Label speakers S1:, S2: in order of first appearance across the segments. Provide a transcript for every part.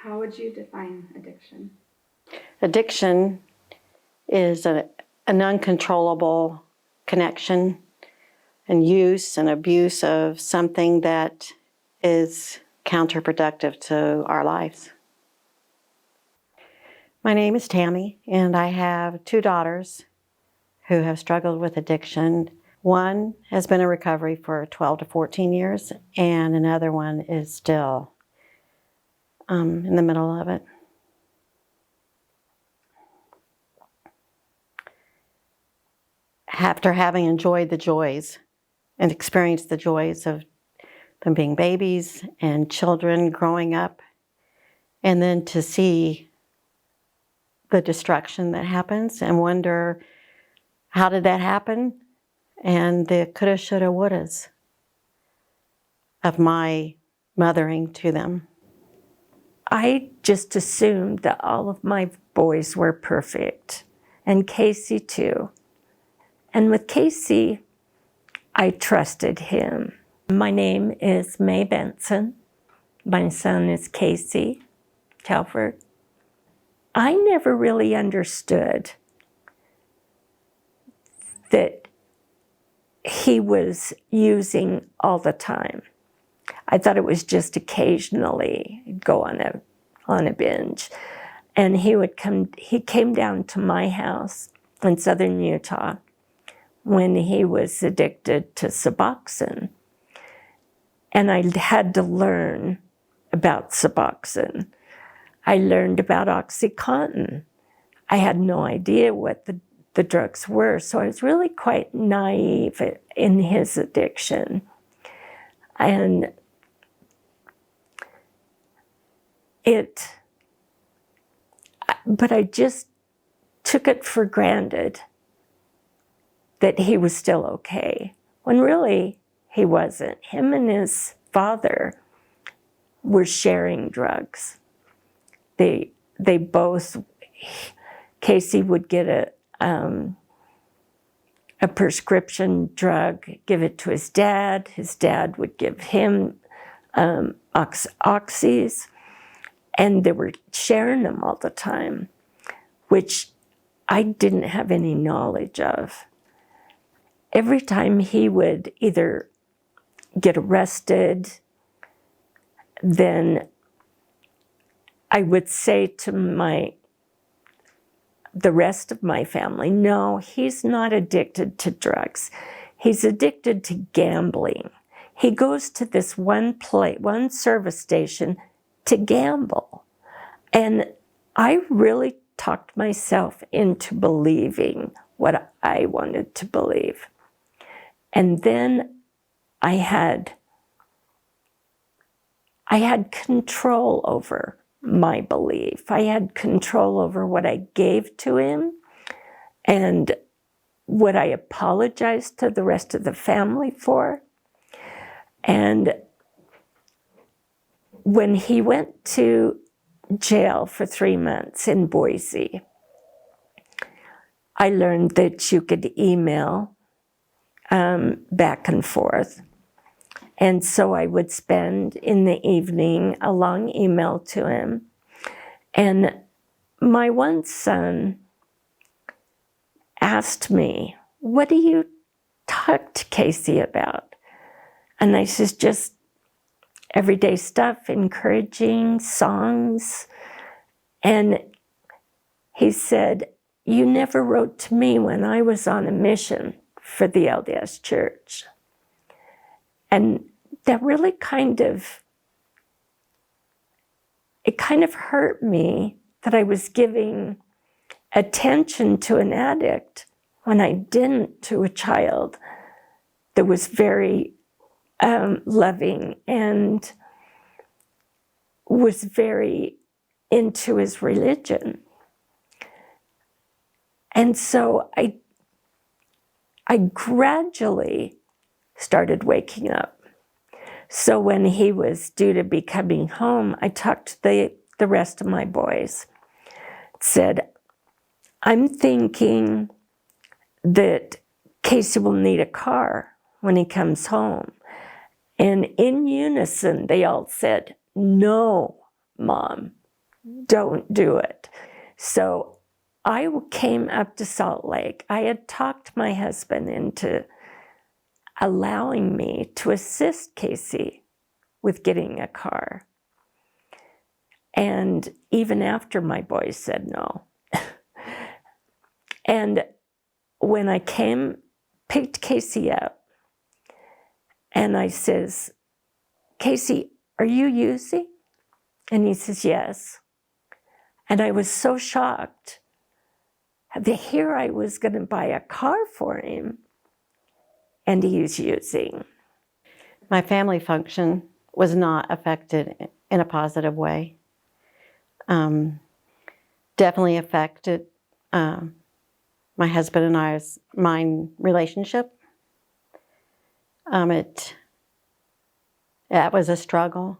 S1: How would you define addiction?
S2: Addiction is an uncontrollable connection and use and abuse of something that is counterproductive to our lives. My name is Tammy, and I have 2 daughters who have struggled with addiction. One has been in recovery for 12 to 14 years, and another one is still in the middle of it. After having enjoyed the joys and experienced the joys of them being babies and children growing up, and then to see the destruction that happens and wonder, how did that happen? And the coulda, shoulda, wouldas of my mothering to them.
S3: I just assumed that all of my boys were perfect, and Casey too. And with Casey, I trusted him. My name is Mae Benson. My son is Casey Telford. I never really understood that he was using all the time. I thought it was just occasionally he'd go on a binge. And he came down to my house in southern Utah when he was addicted to Suboxone. And I had to learn about Suboxone. I learned about OxyContin. I had no idea what the drugs were, so I was really quite naive in his addiction. But I just took it for granted that he was still okay, when really he wasn't. Him and his father were sharing drugs. They both, Casey would get a prescription drug, give it to his dad would give him oxys, and they were sharing them all the time, which I didn't have any knowledge of. Every time he would either get arrested, then I would say to the rest of my family, no, he's not addicted to drugs. He's addicted to gambling. He goes to this one service station to gamble. And I really talked myself into believing what I wanted to believe. And then I had control over my belief. I had control over what I gave to him and what I apologized to the rest of the family for. And when he went to jail for 3 months in Boise, I learned that you could email back and forth. And so I would spend in the evening a long email to him. And my one son asked me, what do you talk to Casey about? And I said, just everyday stuff, encouraging songs. And he said, you never wrote to me when I was on a mission for the LDS Church. And that really kind of hurt me that I was giving attention to an addict when I didn't to a child that was very loving and was very into his religion. And so I gradually started waking up. So when he was due to be coming home, I talked to the rest of my boys. Said, I'm thinking that Casey will need a car when he comes home. And in unison, they all said, no, Mom, don't do it. So I came up to Salt Lake. I had talked my husband into allowing me to assist Casey with getting a car. And even after my boys said no. And when I picked Casey up, and I says, Casey, are you using? And he says, yes. And I was so shocked that here I was going to buy a car for him, and he's using.
S2: My family function was not affected in a positive way. Definitely affected my husband and I's relationship. That was a struggle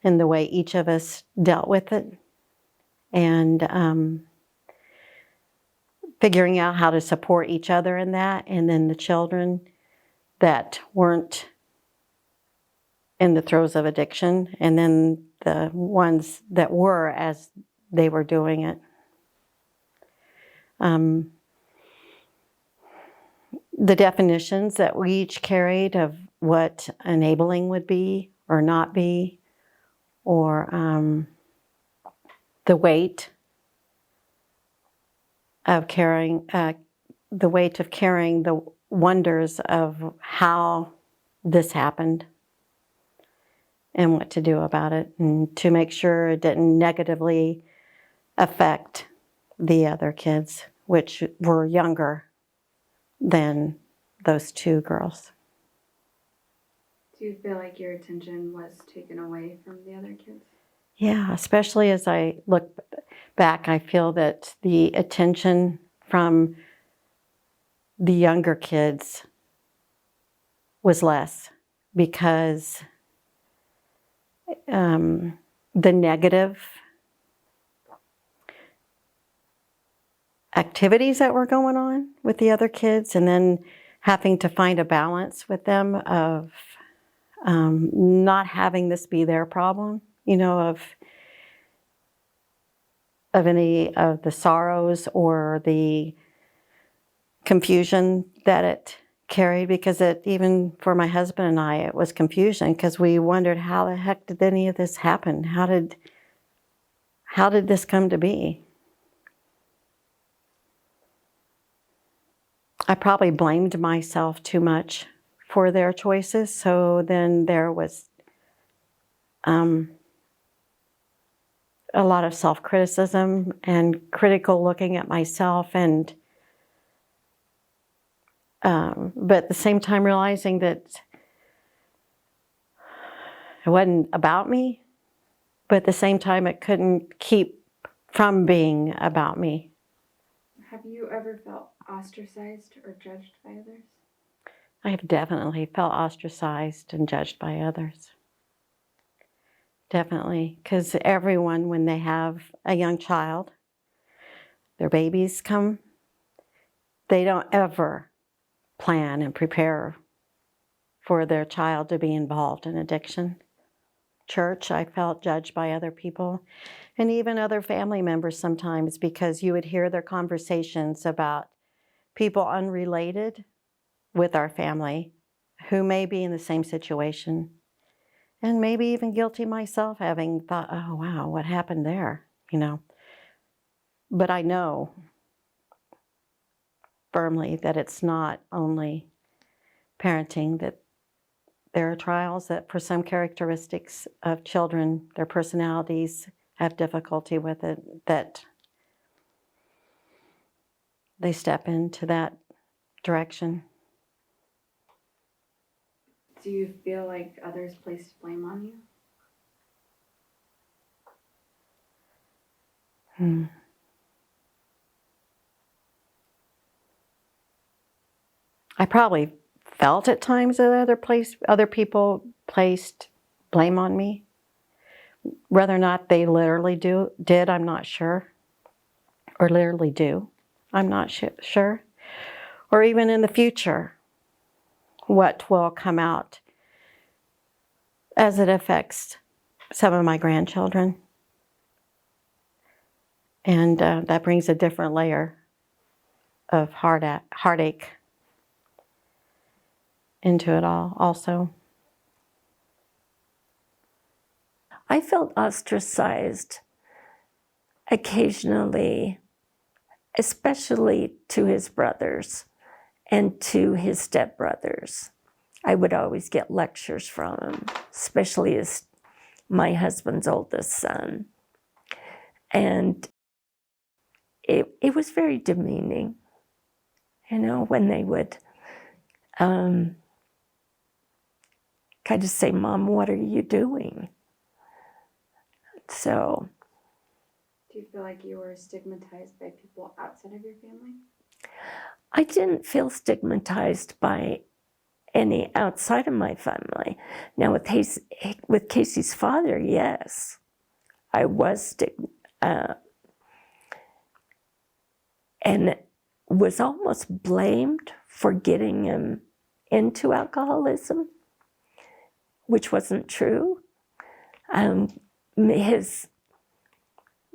S2: in the way each of us dealt with it, and figuring out how to support each other in that, and then the children that weren't in the throes of addiction, and then the ones that were as they were doing it. The definitions that we each carried of what enabling would be or not be, or the weight of carrying the wonders of how this happened and what to do about it, and to make sure it didn't negatively affect the other kids, which were younger than those two girls.
S1: Do you feel like your attention was taken away from the other kids?
S2: Yeah, especially as I look back, I feel that the attention from the younger kids was less, because the negative activities that were going on with the other kids, and then having to find a balance with them of not having this be their problem, of any of the sorrows or the confusion that it carried, because even for my husband and I, it was confusion, because we wondered, how the heck did any of this happen? How did this come to be? I probably blamed myself too much for their choices, so then there was a lot of self-criticism and critical looking at myself, and but at the same time realizing that it wasn't about me, but at the same time it couldn't keep from being about me.
S1: Have you ever felt ostracized or judged by others?
S2: I have definitely felt ostracized and judged by others. Definitely, because everyone, when they have a young child, their babies come, they don't ever plan and prepare for their child to be involved in addiction. Church, I felt judged by other people, and even other family members sometimes, because you would hear their conversations about people unrelated with our family who may be in the same situation, and maybe even guilty myself, having thought, oh wow, what happened there, But I know firmly that it's not only parenting, that there are trials that for some characteristics of children, their personalities have difficulty with it, that they step into that direction.
S1: Do you feel like others placed blame on you?
S2: I probably felt at times that other people placed blame on me. Whether or not they literally did, I'm not sure. Or literally do, I'm not sure. Or even in the future, what will come out as it affects some of my grandchildren. And that brings a different layer of heartache into it all also.
S3: I felt ostracized occasionally, especially to his brothers and to his stepbrothers. I would always get lectures from him, especially as my husband's oldest son. And it was very demeaning, when they would kind of say, "Mom, what are you doing?" So,
S1: Do you feel like you were stigmatized by people outside of your family?
S3: I didn't feel stigmatized by any outside of my family. Now, with Casey's father, yes, I was and was almost blamed for getting him into alcoholism, which wasn't true.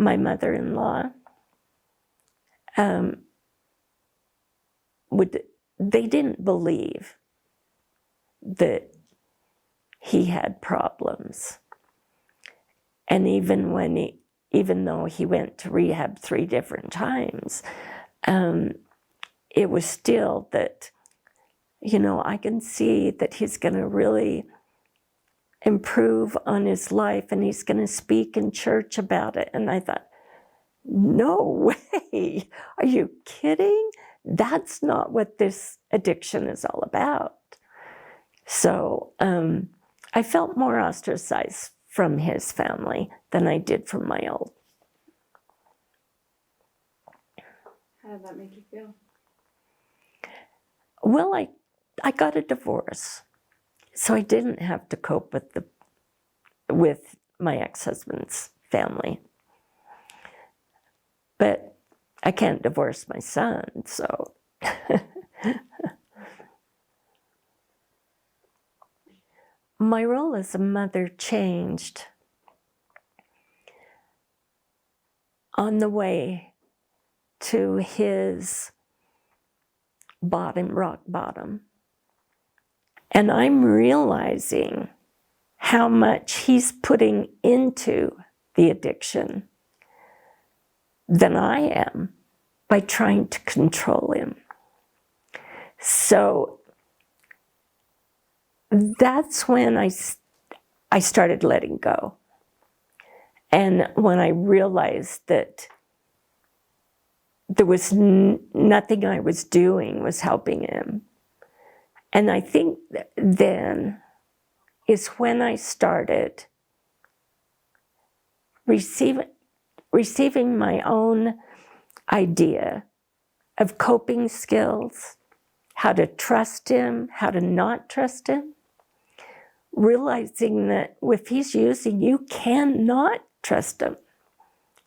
S3: My mother-in-law they didn't believe that he had problems. And even though he went to rehab 3 different times, it was still that, I can see that he's going to really improve on his life and he's going to speak in church about it. And I thought, no way, are you kidding? That's not what this addiction is all about. So I felt more ostracized from his family than I did from my old.
S1: How did that make you feel?
S3: Well, I got a divorce, so I didn't have to cope with my ex-husband's family. But I can't divorce my son, so. My role as a mother changed on the way to his rock bottom. And I'm realizing how much he's putting into the addiction than I am by trying to control him. So that's when I started letting go. And when I realized that there was nothing I was doing was helping him. And I think then is when I started receiving my own idea of coping skills, how to trust him, how to not trust him, realizing that if he's using, you cannot trust him.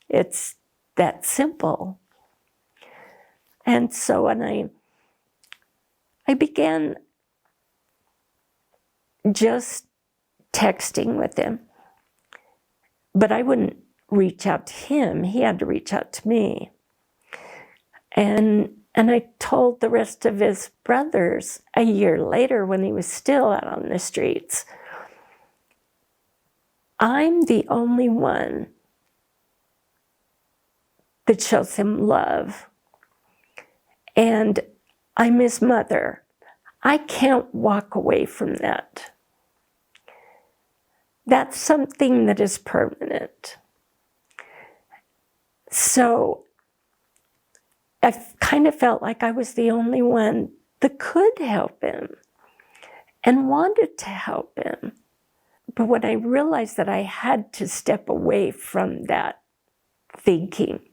S3: It's that simple. And so when I began just texting with him, but I wouldn't reach out to him. He had to reach out to me. And I told the rest of his brothers a year later when he was still out on the streets, I'm the only one that shows him love. And I'm his mother. I can't walk away from that. That's something that is permanent. So I kind of felt like I was the only one that could help him and wanted to help him. But when I realized that I had to step away from that thinking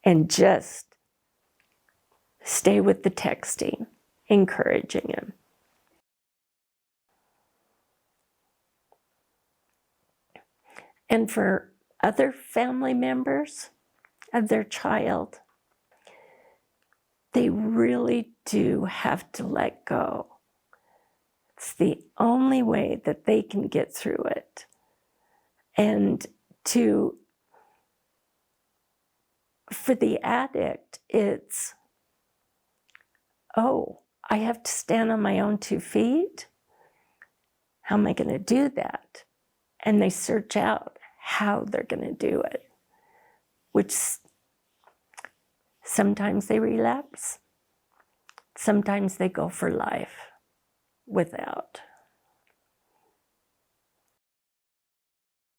S3: and just stay with the texting, encouraging him. And for other family members of their child, they really do have to let go. It's the only way that they can get through it. And to for the addict, it's, oh, I have to stand on my own 2 feet? How am I going to do that? And they search out how they're going to do it, which sometimes they relapse, sometimes they go for life without.